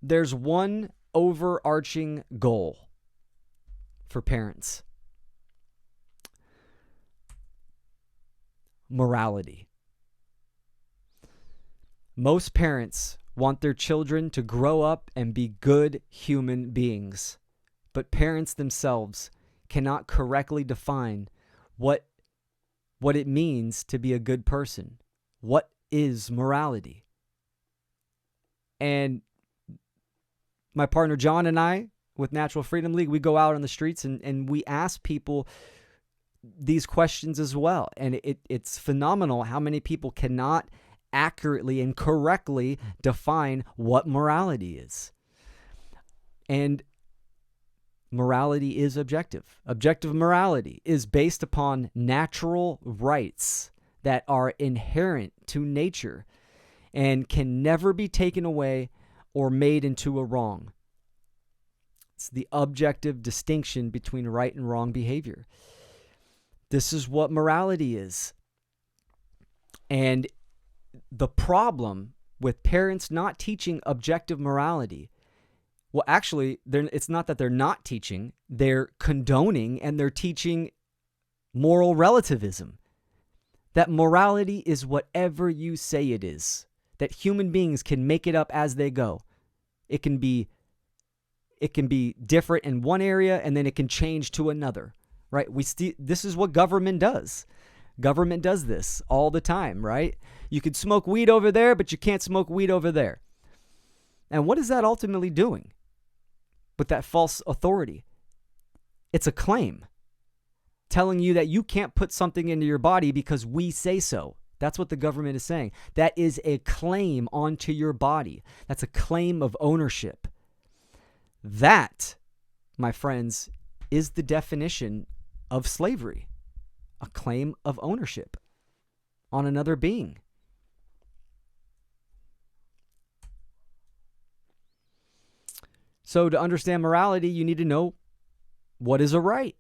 there's one overarching goal for parents: morality. Most parents want their children to grow up and be good human beings, but parents themselves cannot correctly define what it means to be a good person. What is morality? And my partner John and I, with Natural Freedom League, we go out on the streets and we ask people these questions as well. And it's phenomenal how many people cannot accurately and correctly define what morality is. And morality is objective. Objective morality is based upon natural rights that are inherent to nature and can never be taken away or made into a wrong. It's the objective distinction between right and wrong behavior. This is what morality is. And the problem with parents not teaching objective morality, well, actually, it's not that they're not teaching, they're condoning and they're teaching moral relativism. That morality is whatever you say it is. That human beings can make it up as they go. It can be different in one area and then it can change to another, right? This is what government does. Government does this all the time, right? You could smoke weed over there, but you can't smoke weed over there. And what is that ultimately doing with that false authority? It's a claim telling you that you can't put something into your body because we say so. That's what the government is saying. That is a claim onto your body. That's a claim of ownership. That, my friends, is the definition of slavery. A claim of ownership on another being. So to understand morality, you need to know what is a right.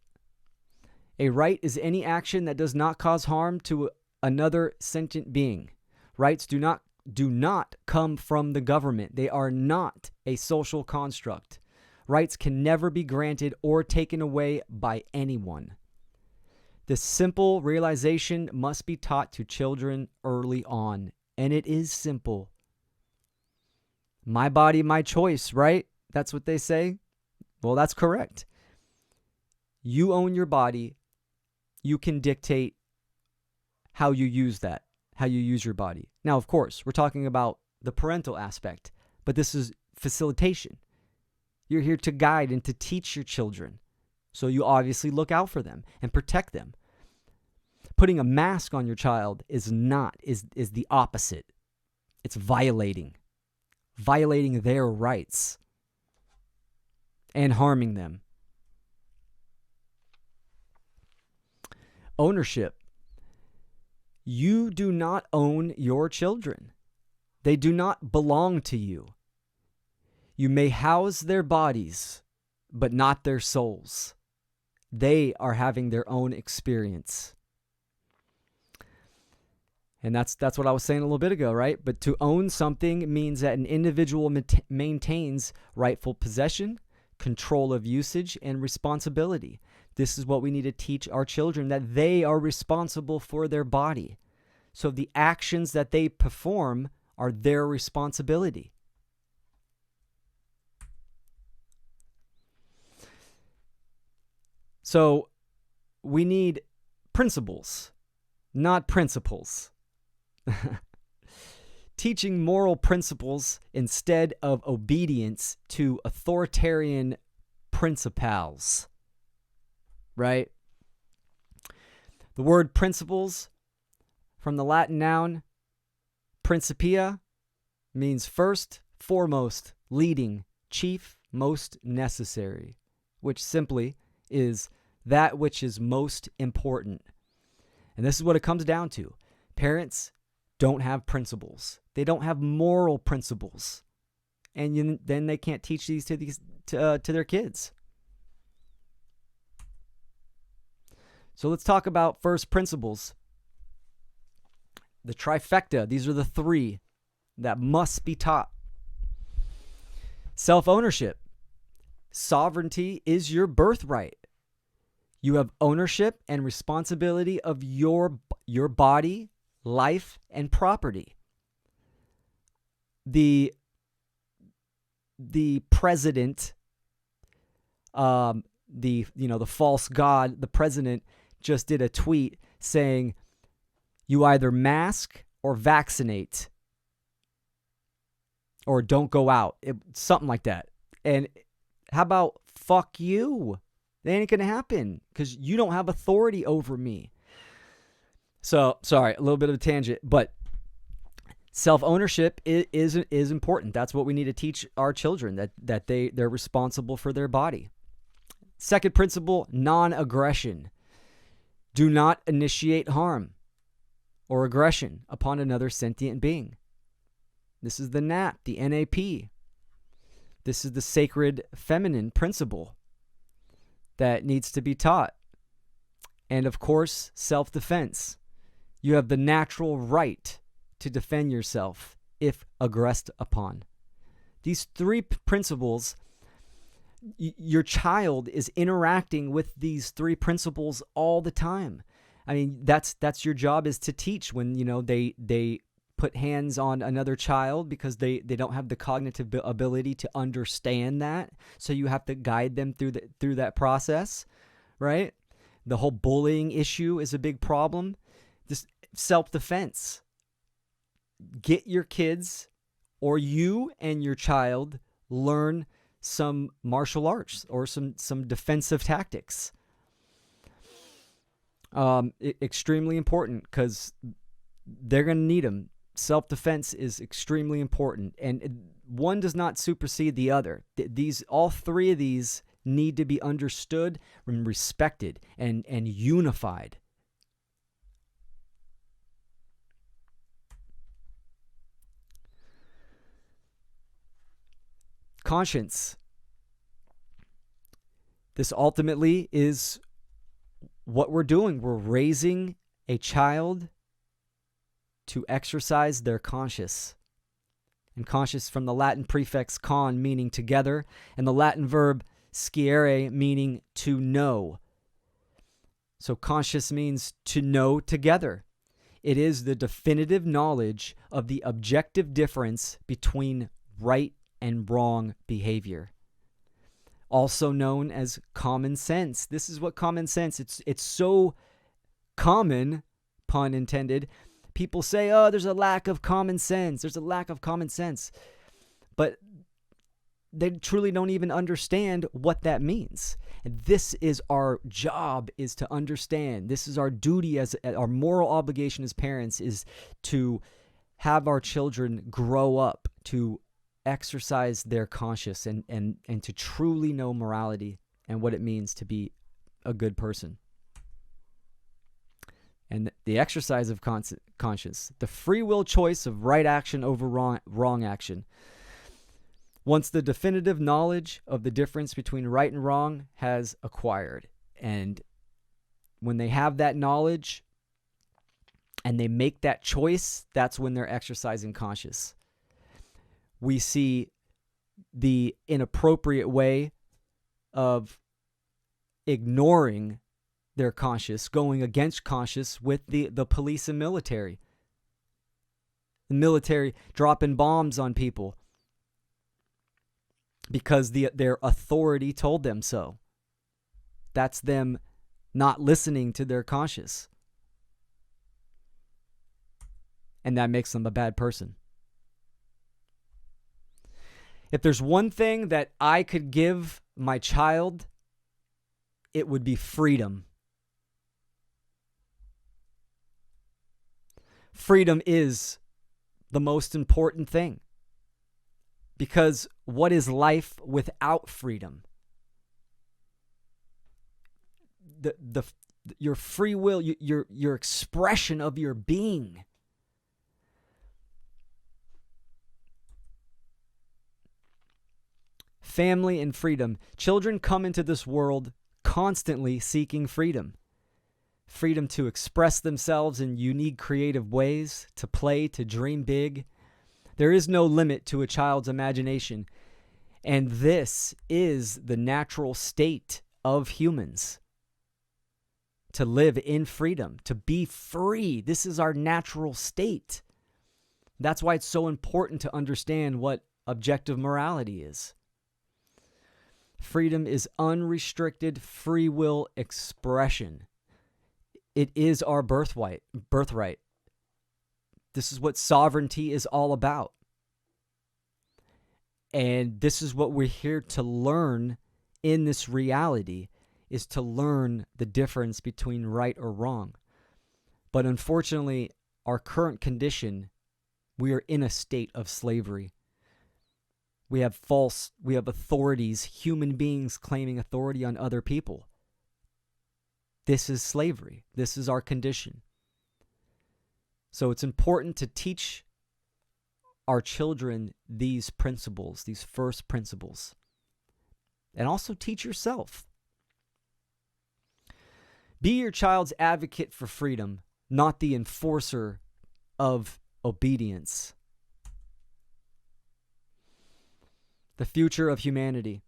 A right is any action that does not cause harm to another sentient being. Rights do not come from the government. They are not a social construct. Rights can never be granted or taken away by anyone. This simple realization must be taught to children early on, and it is simple. My body, my choice, right? That's what they say. Well, that's correct. You own your body. You can dictate how you use that, how you use your body. Now, of course, we're talking about the parental aspect, but this is facilitation. You're here to guide and to teach your children. So you obviously look out for them and protect them. Putting a mask on your child is the opposite. It's violating their rights and harming them. Ownership. You do not own your children. They do not belong to you. You may house their bodies, but not their souls. They are having their own experience. And that's what I was saying a little bit ago, right? But to own something means that an individual maintains rightful possession, control of usage, and responsibility. This is what we need to teach our children, that they are responsible for their body. So the actions that they perform are their responsibility. So we need principles, not principles. Teaching moral principles instead of obedience to authoritarian principals, right? The word principles, from the Latin noun principia, means first, foremost, leading, chief, most necessary, which simply is that which is most important. And this is what it comes down to. Parents don't have principles. They don't have moral principles. And then they can't teach these to their kids. So let's talk about first principles. The trifecta. These are the three that must be taught. Self-ownership. Sovereignty is your birthright. You have ownership and responsibility of your body, life, and property. The president, the false god, the president just did a tweet saying, you either mask or vaccinate or don't go out. Something like that. And how about fuck you? That ain't going to happen because you don't have authority over me. So, sorry, a little bit of a tangent, but self-ownership is important. That's what we need to teach our children, that they're responsible for their body. Second principle, non-aggression. Do not initiate harm or aggression upon another sentient being. This is the NAP, the NAP. This is the sacred feminine principle that needs to be taught. And of course, self-defense. You have the natural right to defend yourself if aggressed upon. These three principles, your child is interacting with these three principles all the time. I mean, that's your job, is to teach when, they put hands on another child because they don't have the cognitive ability to understand that. So you have to guide them through that process, right? The whole bullying issue is a big problem. This self-defense. Get your kids, or you and your child, learn some martial arts or some defensive tactics. Extremely important because they're going to need them. Self-defense is extremely important, and one does not supersede the other. All three of these need to be understood and respected and unified. Conscience. This ultimately is what we're doing. We're raising a child to exercise their conscience. And conscious from the Latin prefix con, meaning together, and the Latin verb sciere, meaning to know. So conscious means to know together. It is the definitive knowledge of the objective difference between right and wrong behavior. Also known as common sense. This is what common sense, it's so common, pun intended. People say, oh, there's a lack of common sense. There's a lack of common sense. But they truly don't even understand what that means. And this is our job, is to understand. This is our duty, as our moral obligation as parents, is to have our children grow up to exercise their conscience and to truly know morality and what it means to be a good person. And the exercise of conscience, the free will choice of right action over wrong action. Once the definitive knowledge of the difference between right and wrong has acquired, and when they have that knowledge and they make that choice, that's when they're exercising conscience. We see the inappropriate way of ignoring their conscience, going against conscience with the police and military. The military dropping bombs on people because their authority told them so. That's them not listening to their conscience. And that makes them a bad person. If there's one thing that I could give my child, it would be freedom. Freedom is the most important thing. Because what is life without freedom? Your free will, your expression of your being. Family and freedom. Children come into this world constantly seeking freedom. Freedom to express themselves in unique, creative ways, to play, to dream big. There is no limit to a child's imagination. And this is the natural state of humans. To live in freedom, to be free. This is our natural state. That's why it's so important to understand what objective morality is. Freedom is unrestricted free will expression. It is our birthright. This is what sovereignty is all about. And this is what we're here to learn in this reality, is to learn the difference between right or wrong. But unfortunately, our current condition, we are in a state of slavery. We have authorities, human beings claiming authority on other people. This is slavery. This is our condition. So it's important to teach our children these principles, these first principles. And also teach yourself. Be your child's advocate for freedom, not the enforcer of obedience. The future of humanity.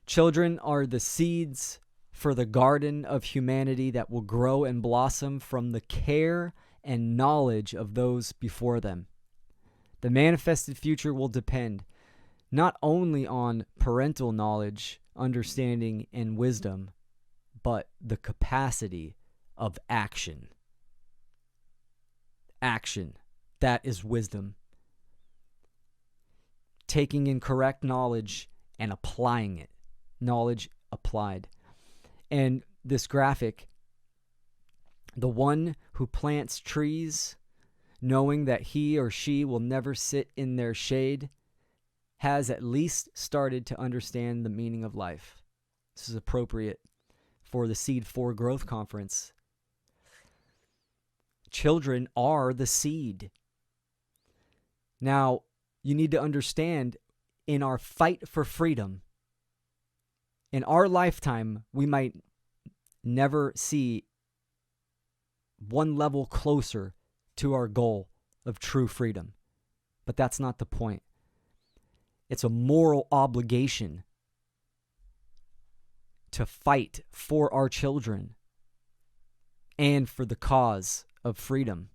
Children are the seeds for the garden of humanity that will grow and blossom from the care and knowledge of those before them. The manifested future will depend not only on parental knowledge, understanding, and wisdom, but the capacity of action. Action. That is wisdom. Taking in correct knowledge and applying it. Knowledge applied. And this graphic, the one who plants trees, knowing that he or she will never sit in their shade, has at least started to understand the meaning of life. This is appropriate for the Seed for Growth Conference. Children are the seed. Now, you need to understand, in our fight for freedom, in our lifetime, we might never see one level closer to our goal of true freedom. But that's not the point. It's a moral obligation to fight for our children and for the cause of freedom.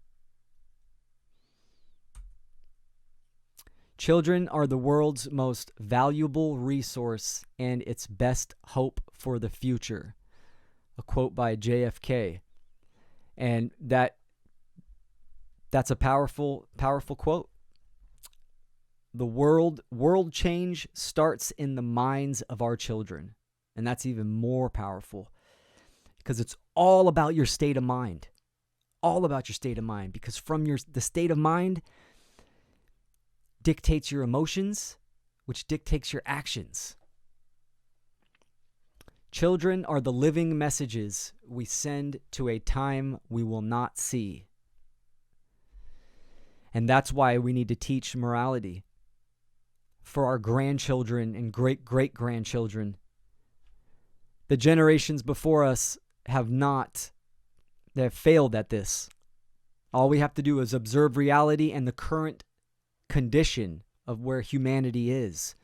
Children are the world's most valuable resource and its best hope for the future. A quote by JFK. And that's a powerful quote. The world change starts in the minds of our children. And that's even more powerful, because it's all about your state of mind. All about your state of mind. Because from the state of mind dictates your emotions, which dictates your actions. Children are the living messages we send to a time we will not see. And that's why we need to teach morality for our grandchildren and great-great-grandchildren. The generations before us have failed at this. All we have to do is observe reality and the current condition of where humanity is.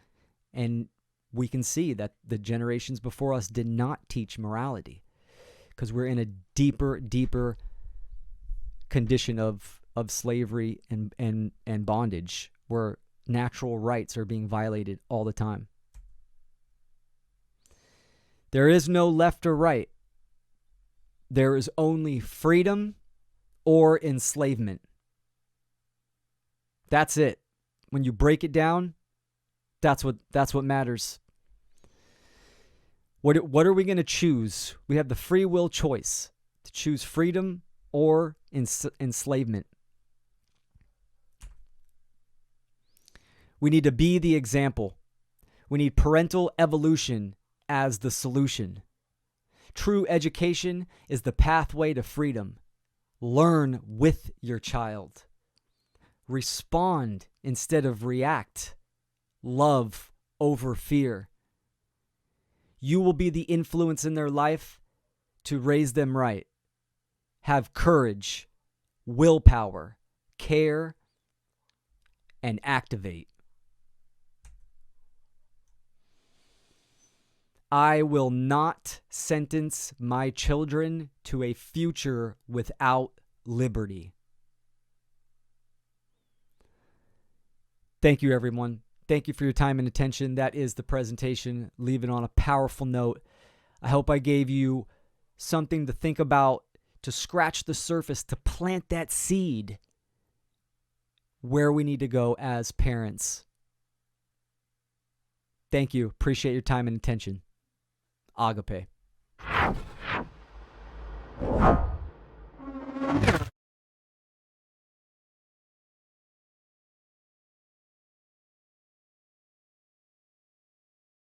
And we can see that the generations before us did not teach morality, because we're in a deeper condition of slavery and bondage, where natural rights are being violated all the time. There is no left or right. There is only freedom or enslavement. That's it. When you break it down, that's what matters. What are we going to choose? We have the free will choice to choose freedom or enslavement. We need to be the example. We need parental evolution as the solution. True education is the pathway to freedom. Learn with your child. Respond instead of react. Love over fear. You will be the influence in their life to raise them right. Have courage, willpower, care, and activate. I will not sentence my children to a future without liberty. Thank you, everyone. Thank you for your time and attention. That is the presentation. Leave it on a powerful note. I hope I gave you something to think about, to scratch the surface, to plant that seed where we need to go as parents. Thank you. Appreciate your time and attention. Agape.